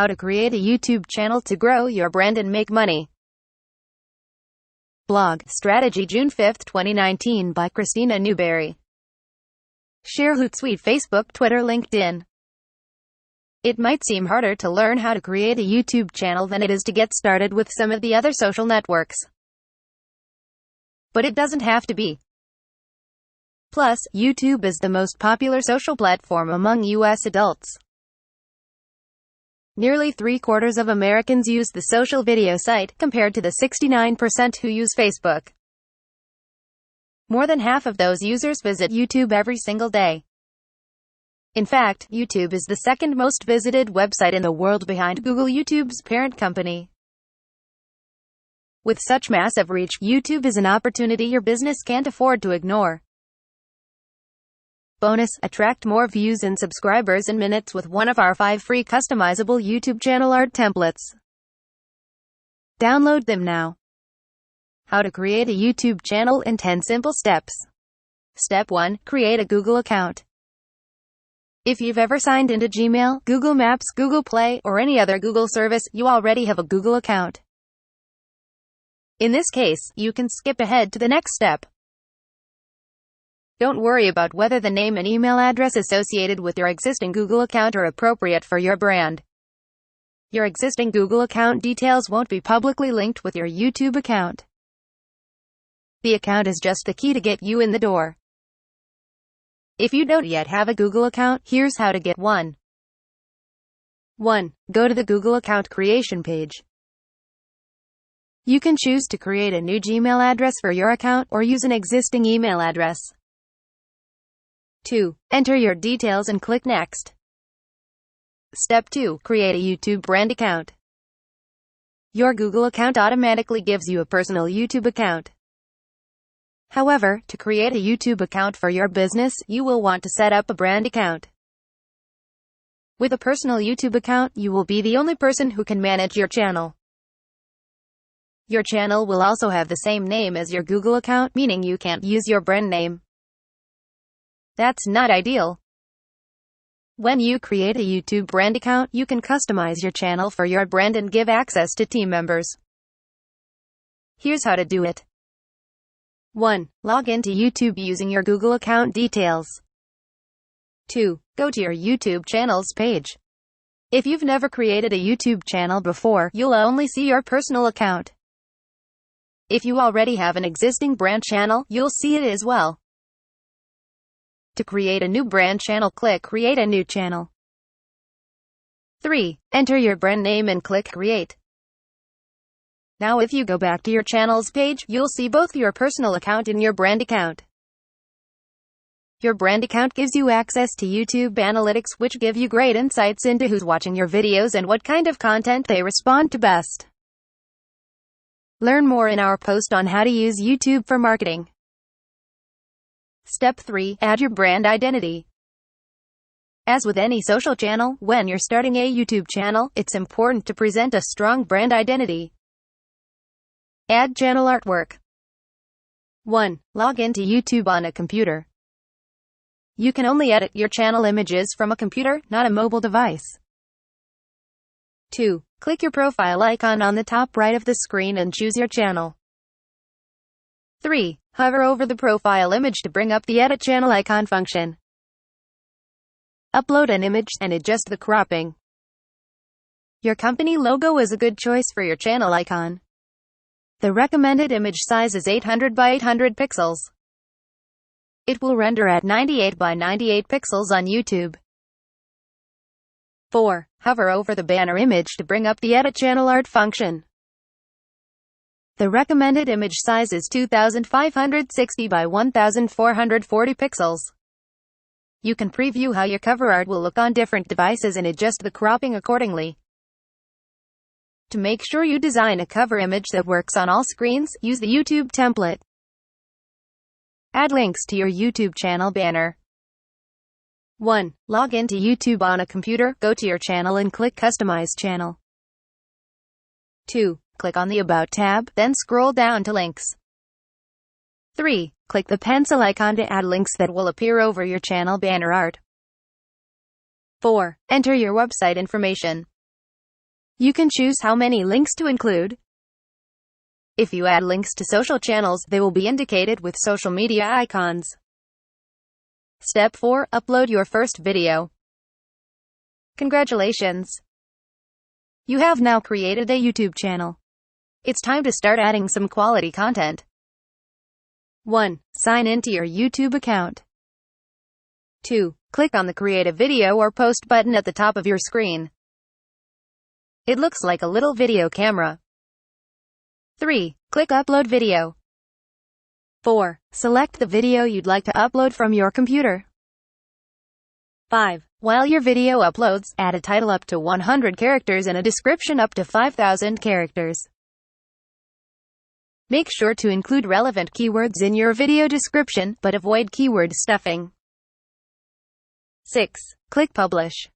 How to create a YouTube channel to grow your brand and make money. Blog Strategy, June 5, 2019 by Christina Newberry. Share Hootsuite, Facebook, Twitter, LinkedIn. It might seem harder to learn how to create a YouTube channel than it is to get started with some of the other social networks. But it doesn't have to be. Plus, YouTube is the most popular social platform among U.S. adults. Nearly 3/4 of Americans use the social video site, compared to the 69% who use Facebook. More than half of those users visit YouTube every single day. In fact, YouTube is the second most visited website in the world behind Google, YouTube's parent company. With such massive reach, YouTube is an opportunity your business can't afford to ignore. Bonus: attract more views and subscribers in minutes with one of our 5 free customizable YouTube channel art templates. Download them now. How to create a YouTube channel in 10 simple steps. Step 1. Create a Google account. If you've ever signed into Gmail, Google Maps, Google Play, or any other Google service, you already have a Google account. In this case, you can skip ahead to the next step. Don't worry about whether the name and email address associated with your existing Google account are appropriate for your brand. Your existing Google account details won't be publicly linked with your YouTube account. The account is just the key to get you in the door. If you don't yet have a Google account, here's how to get one. 1. Go to the Google account creation page. You can choose to create a new Gmail address for your account, or use an existing email address. 2. Enter your details and click Next. Step 2. Create a YouTube brand account. Your Google account automatically gives you a personal YouTube account. However, to create a YouTube account for your business, you will want to set up a brand account. With a personal YouTube account, you will be the only person who can manage your channel. Your channel will also have the same name as your Google account, meaning you can't use your brand name. That's not ideal. When you create a YouTube brand account, you can customize your channel for your brand and give access to team members. Here's how to do it. 1. Log into YouTube using your Google account details. 2. Go to your YouTube channels page. If you've never created a YouTube channel before, you'll only see your personal account. If you already have an existing brand channel, you'll see it as well. To create a new brand channel, click Create a New Channel. 3. Enter your brand name and click Create. Now if you go back to your channels page, you'll see both your personal account and your brand account. Your brand account gives you access to YouTube analytics, which give you great insights into who's watching your videos and what kind of content they respond to best. Learn more in our post on how to use YouTube for marketing. Step 3. Add your brand identity. As with any social channel, when you're starting a YouTube channel, it's important to present a strong brand identity. Add channel artwork. 1. Log into YouTube on a computer. You can only edit your channel images from a computer, not a mobile device. 2. Click your profile icon on the top right of the screen and choose your channel. 3. Hover over the profile image to bring up the Edit Channel icon function. Upload an image, and adjust the cropping. Your company logo is a good choice for your channel icon. The recommended image size is 800 by 800 pixels. It will render at 98 by 98 pixels on YouTube. 4. Hover over the banner image to bring up the Edit Channel art function. The recommended image size is 2560 by 1440 pixels. You can preview how your cover art will look on different devices and adjust the cropping accordingly. To make sure you design a cover image that works on all screens, use the YouTube template. Add links to your YouTube channel banner. 1. Log into YouTube on a computer, go to your channel and click Customize Channel. 2. Click on the About tab, then scroll down to Links. 3. Click the pencil icon to add links that will appear over your channel banner art. 4. Enter your website information. You can choose how many links to include. If you add links to social channels, they will be indicated with social media icons. Step 4. Upload your first video. Congratulations! You have now created a YouTube channel. It's time to start adding some quality content. 1. Sign into your YouTube account. 2. Click on the Create a Video or Post button at the top of your screen. It looks like a little video camera. 3. Click Upload Video. 4. Select the video you'd like to upload from your computer. 5. While your video uploads, add a title up to 100 characters and a description up to 5,000 characters. Make sure to include relevant keywords in your video description, but avoid keyword stuffing. 6. Click Publish.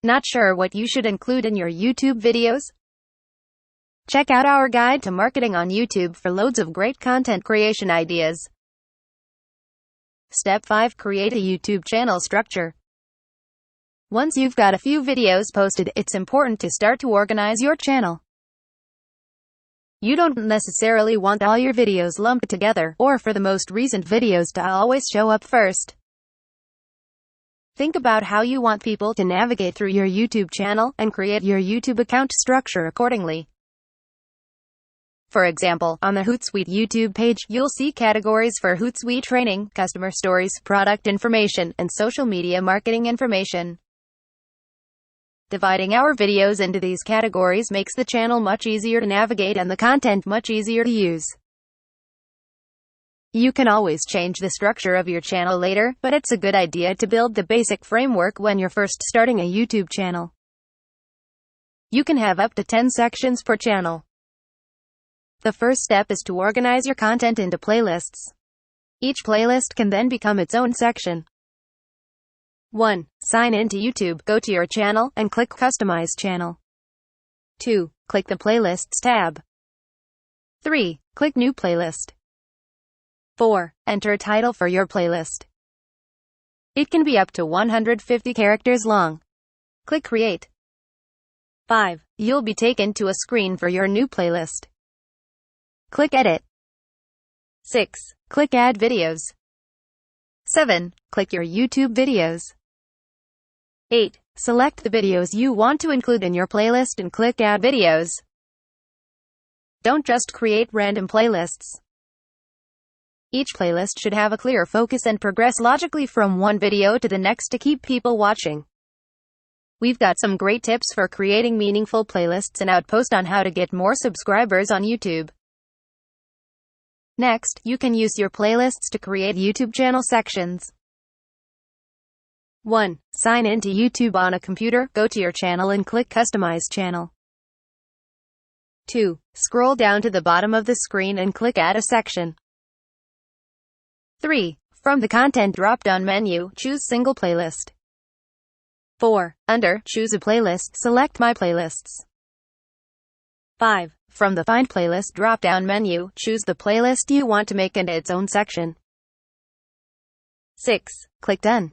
Not sure what you should include in your YouTube videos? Check out our guide to marketing on YouTube for loads of great content creation ideas. Step 5. Create a YouTube channel structure. Once you've got a few videos posted, it's important to start to organize your channel. You don't necessarily want all your videos lumped together, or for the most recent videos to always show up first. Think about how you want people to navigate through your YouTube channel, and create your YouTube account structure accordingly. For example, on the Hootsuite YouTube page, you'll see categories for Hootsuite training, customer stories, product information, and social media marketing information. Dividing our videos into these categories makes the channel much easier to navigate and the content much easier to use. You can always change the structure of your channel later, but it's a good idea to build the basic framework when you're first starting a YouTube channel. You can have up to 10 sections per channel. The first step is to organize your content into playlists. Each playlist can then become its own section. 1. Sign into YouTube. Go to your channel, and click Customize Channel. 2. Click the Playlists tab. 3. Click New Playlist. 4. Enter a title for your playlist. It can be up to 150 characters long. Click Create. 5. You'll be taken to a screen for your new playlist. Click Edit. 6. Click Add Videos. 7. Click your YouTube videos. 8. Select the videos you want to include in your playlist and click Add Videos. Don't just create random playlists. Each playlist should have a clear focus and progress logically from one video to the next to keep people watching. We've got some great tips for creating meaningful playlists and outpost on how to get more subscribers on YouTube. Next, you can use your playlists to create YouTube channel sections. 1. Sign into YouTube on a computer. Go to your channel and click Customize Channel. 2. Scroll down to the bottom of the screen and click Add a Section. 3. From the Content drop-down menu, choose Single Playlist. 4. Under Choose a Playlist, select My Playlists. 5. From the Find Playlist drop-down menu, choose the playlist you want to make into its own section. 6. Click Done.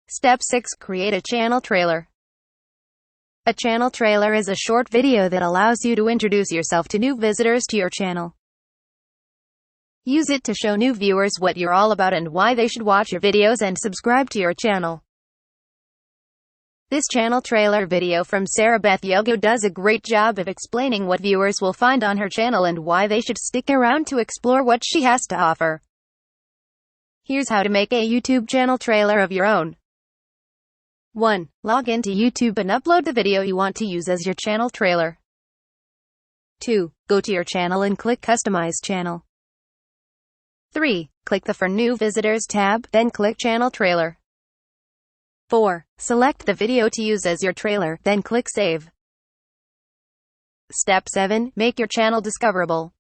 Step 6. Create a channel trailer. A channel trailer is a short video that allows you to introduce yourself to new visitors to your channel. Use it to show new viewers what you're all about and why they should watch your videos and subscribe to your channel. This channel trailer video from Sarah Beth Yogo does a great job of explaining what viewers will find on her channel and why they should stick around to explore what she has to offer. Here's how to make a YouTube channel trailer of your own. 1. Log into YouTube and upload the video you want to use as your channel trailer. 2. Go to your channel and click Customize Channel. 3. Click the For New Visitors tab, then click Channel Trailer. 4. Select the video to use as your trailer, then click Save. Step 7. Make your channel discoverable.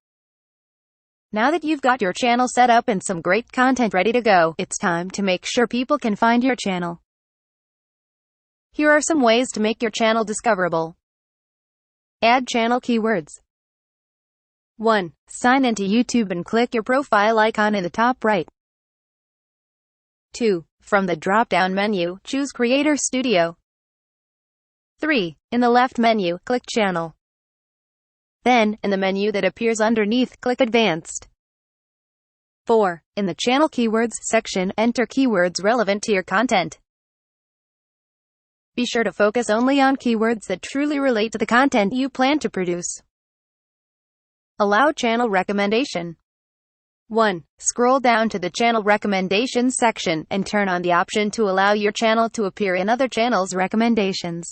Now that you've got your channel set up and some great content ready to go, it's time to make sure people can find your channel. Here are some ways to make your channel discoverable. Add channel keywords. 1. Sign into YouTube and click your profile icon in the top right. 2. From the drop-down menu, choose Creator Studio. 3. In the left menu, click Channel. Then, in the menu that appears underneath, click Advanced. 4. In the Channel Keywords section, enter keywords relevant to your content. Be sure to focus only on keywords that truly relate to the content you plan to produce. Allow channel recommendation. 1. Scroll down to the Channel Recommendations section and turn on the option to allow your channel to appear in other channels' recommendations.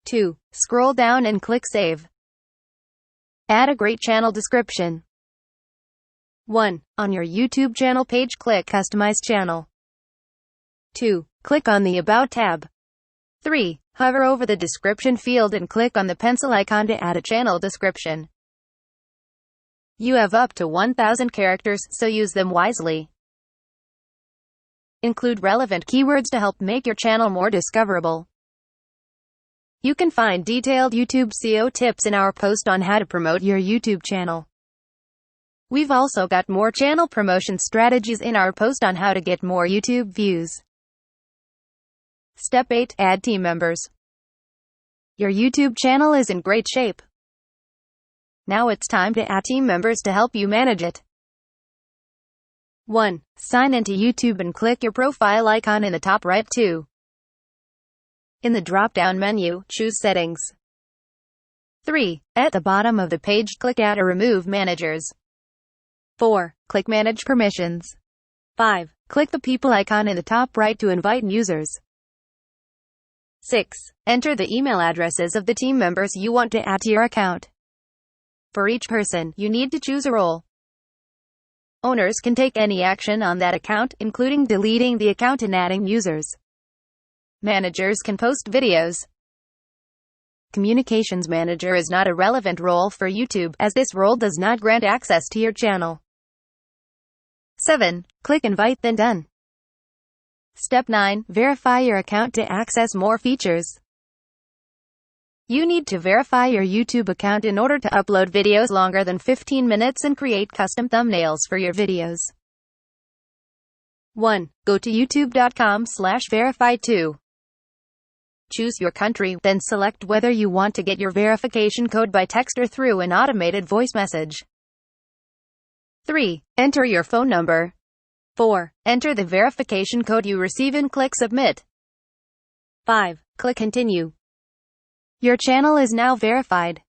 2. Scroll down and click Save. Add a great channel description. 1. On your YouTube channel page, click Customize Channel. 2. Click on the About tab. 3. Hover over the description field and click on the pencil icon to add a channel description. You have up to 1,000 characters, so use them wisely. Include relevant keywords to help make your channel more discoverable. You can find detailed YouTube SEO tips in our post on how to promote your YouTube channel. We've also got more channel promotion strategies in our post on how to get more YouTube views. Step 8. Add team members. Your YouTube channel is in great shape. Now it's time to add team members to help you manage it. 1. Sign into YouTube and click your profile icon in the top right. 2. In the drop-down menu, choose Settings. 3. At the bottom of the page, click Add or Remove Managers. 4. Click Manage Permissions. 5. Click the people icon in the top right to invite users. 6. Enter the email addresses of the team members you want to add to your account. For each person, you need to choose a role. Owners can take any action on that account, including deleting the account and adding users. Managers can post videos. Communications Manager is not a relevant role for YouTube, as this role does not grant access to your channel. 7. Click Invite, then Done. Step 9. Verify your account to access more features. You need to verify your YouTube account in order to upload videos longer than 15 minutes and create custom thumbnails for your videos. 1. Go to youtube.com/verify. 2. Choose your country, then select whether you want to get your verification code by text or through an automated voice message. 3. Enter your phone number. 4. Enter the verification code you receive and click Submit. 5. Click Continue. Your channel is now verified.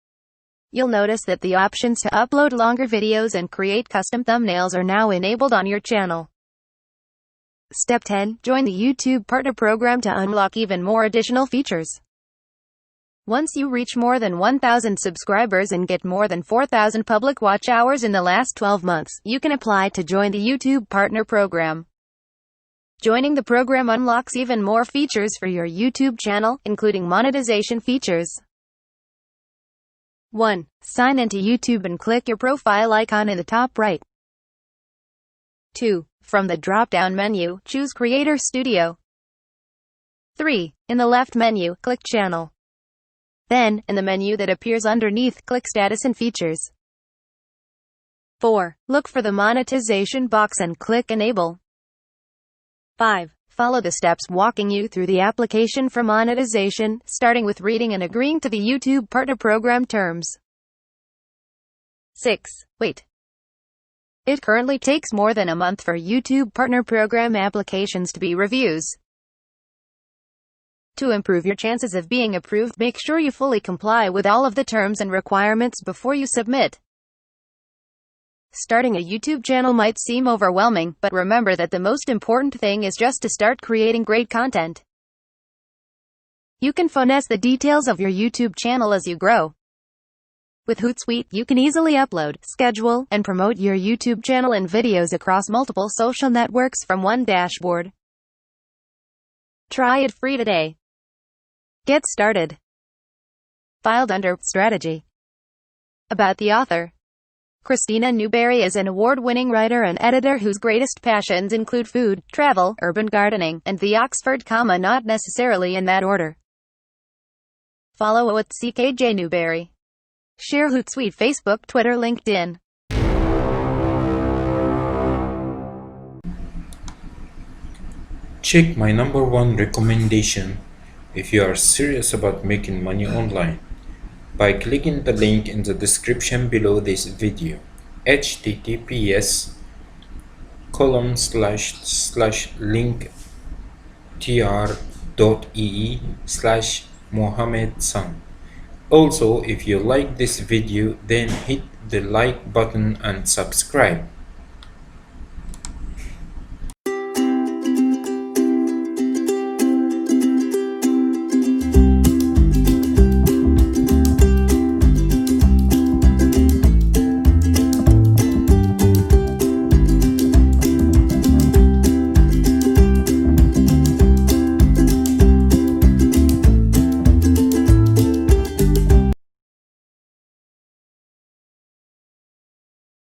You'll notice that the options to upload longer videos and create custom thumbnails are now enabled on your channel. Step 10. Join the YouTube Partner Program to unlock even more additional features. Once you reach more than 1,000 subscribers and get more than 4,000 public watch hours in the last 12 months, you can apply to join the YouTube Partner Program. Joining the program unlocks even more features for your YouTube channel, including monetization features. 1. Sign into YouTube and click your profile icon in the top right. 2. From the drop-down menu, choose Creator Studio. 3. In the left menu, click Channel. Then, in the menu that appears underneath, click Status and Features. 4. Look for the monetization box and click Enable. 5. Follow the steps walking you through the application for monetization, starting with reading and agreeing to the YouTube Partner Program terms. 6. Wait. It currently takes more than a month for YouTube Partner Program applications to be reviews. To improve your chances of being approved, make sure you fully comply with all of the terms and requirements before you submit. Starting a YouTube channel might seem overwhelming, but remember that the most important thing is just to start creating great content. You can finesse the details of your YouTube channel as you grow. With Hootsuite, you can easily upload, schedule, and promote your YouTube channel and videos across multiple social networks from one dashboard. Try it free today. Get started. Filed under Strategy. About the author. Christina Newberry is an award-winning writer and editor whose greatest passions include food, travel, urban gardening, and the Oxford comma, not necessarily in that order. Follow at CKJ Newberry. Share Hootsuite Facebook, Twitter, LinkedIn. Check my #1 recommendation. if you are serious about making money online by clicking the link in the description below this video. https://link tr.ee/Mohammed San. Also, if you like this video, then hit the like button and subscribe.